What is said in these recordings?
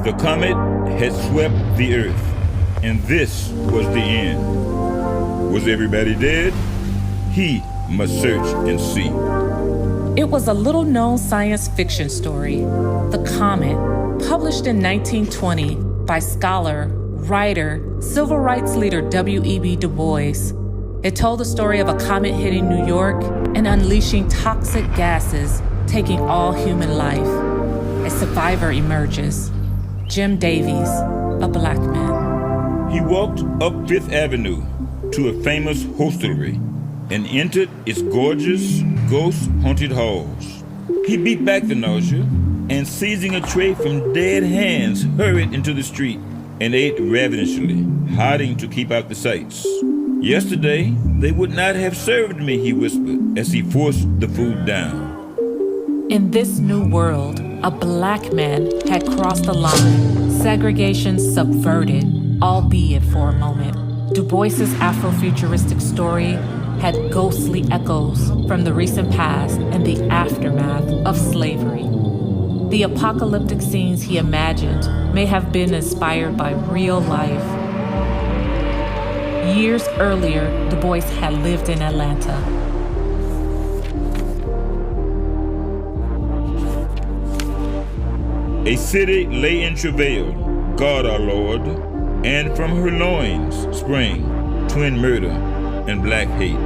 The comet had swept the earth, and this was the end. Was everybody dead? He must search and see. It was a little-known science fiction story, The Comet, published in 1920 by scholar, writer, civil rights leader W.E.B. Du Bois. It told the story of a comet hitting New York and unleashing toxic gases, taking all human life. A survivor emerges, Jim Davies, a black man. He walked up Fifth Avenue to a famous hostelry and entered its gorgeous, ghost-haunted halls. He beat back the nausea and, seizing a tray from dead hands, hurried into the street and ate ravenously, hiding to keep out the sights. Yesterday, they would not have served me, he whispered as he forced the food down. In this new world, a black man had crossed the line, segregation subverted, albeit for a moment. Du Bois's Afrofuturistic story had ghostly echoes from the recent past and the aftermath of slavery. The apocalyptic scenes he imagined may have been inspired by real life. Years earlier, Du Bois had lived in Atlanta. A city lay in travail, God our Lord, and from her loins sprang twin murder and black hate.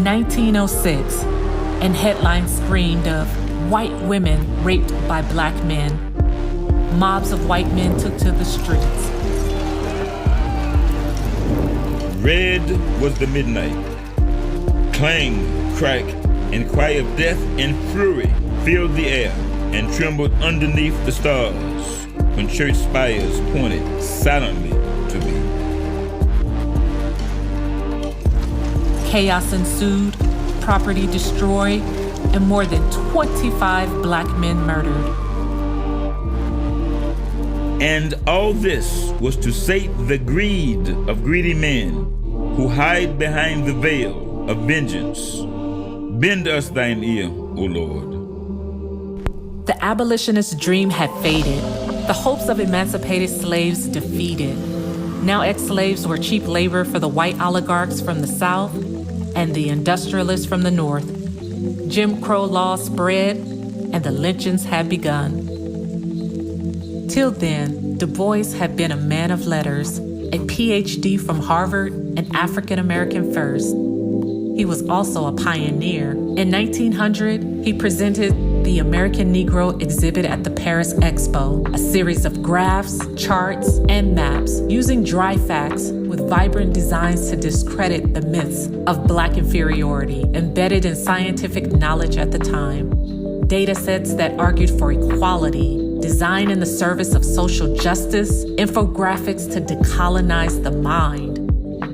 1906, and headlines screamed of white women raped by black men. Mobs of white men took to the streets. Red was the midnight. Clang, crack, and cry of death and fury filled the air and trembled underneath the stars when church spires pointed silently to me. Chaos ensued, property destroyed, and more than 25 black men murdered. And all this was to sate the greed of greedy men who hide behind the veil of vengeance. Bend us thine ear, O Lord. The abolitionist dream had faded, the hopes of emancipated slaves defeated. Now ex-slaves were cheap labor for the white oligarchs from the South and the industrialists from the North. Jim Crow laws spread, and the lynchings had begun. Till then, Du Bois had been a man of letters, a PhD from Harvard, an African American first. He was also a pioneer. In 1900, he presented the American Negro exhibit at the Paris Expo, a series of graphs, charts, and maps using dry facts with vibrant designs to discredit the myths of black inferiority embedded in scientific knowledge at the time. Data sets that argued for equality, design in the service of social justice, infographics to decolonize the mind.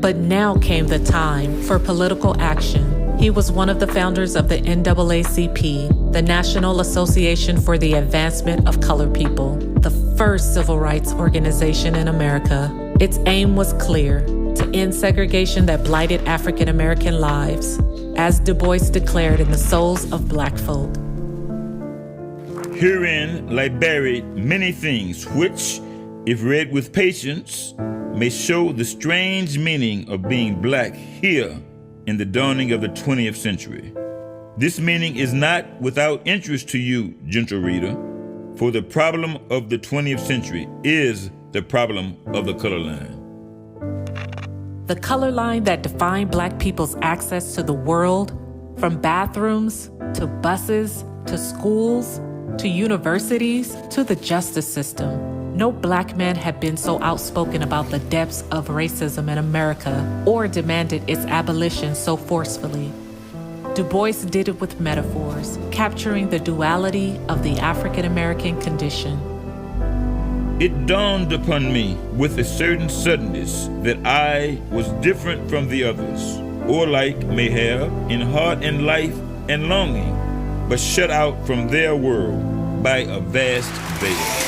But now came the time for political action. He was one of the founders of the NAACP, the National Association for the Advancement of Colored People, the first civil rights organization in America. Its aim was clear: to end segregation that blighted African American lives, as Du Bois declared in The Souls of Black Folk. Herein lie buried many things which, if read with patience, may show the strange meaning of being black here in the dawning of the 20th century. This meaning is not without interest to you, gentle reader, for the problem of the 20th century is the problem of the color line. The color line that defined black people's access to the world, from bathrooms to buses to schools to universities to the justice system. No black man had been so outspoken about the depths of racism in America or demanded its abolition so forcefully. Du Bois did it with metaphors, capturing the duality of the African American condition. It dawned upon me with a certain suddenness that I was different from the others, or like may have in heart and life and longing, but shut out from their world by a vast veil.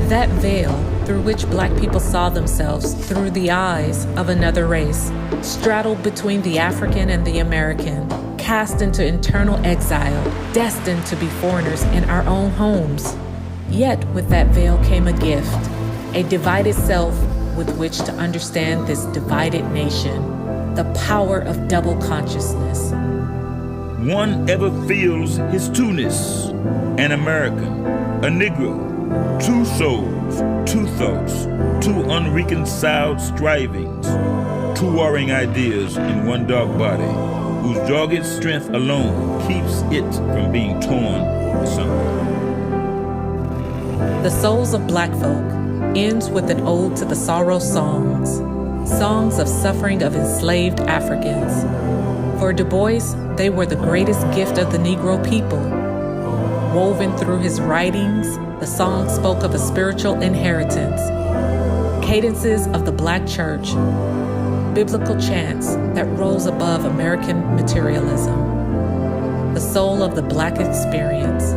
That veil through which black people saw themselves through the eyes of another race, straddled between the African and the American. cast into internal exile, destined to be foreigners in our own homes. Yet with that veil came a gift, a divided self with which to understand this divided nation, the power of double consciousness. One ever feels his two-ness, an American, a Negro, two souls, two thoughts, two unreconciled strivings, two warring ideas in one dark body, whose dogged strength alone keeps it from being torn asunder. The Souls of Black Folk ends with an ode to the sorrow songs, songs of suffering of enslaved Africans. For Du Bois, they were the greatest gift of the Negro people. Woven through his writings, the song spoke of a spiritual inheritance, cadences of the Black church, biblical chants that rose above American materialism, the soul of the Black experience.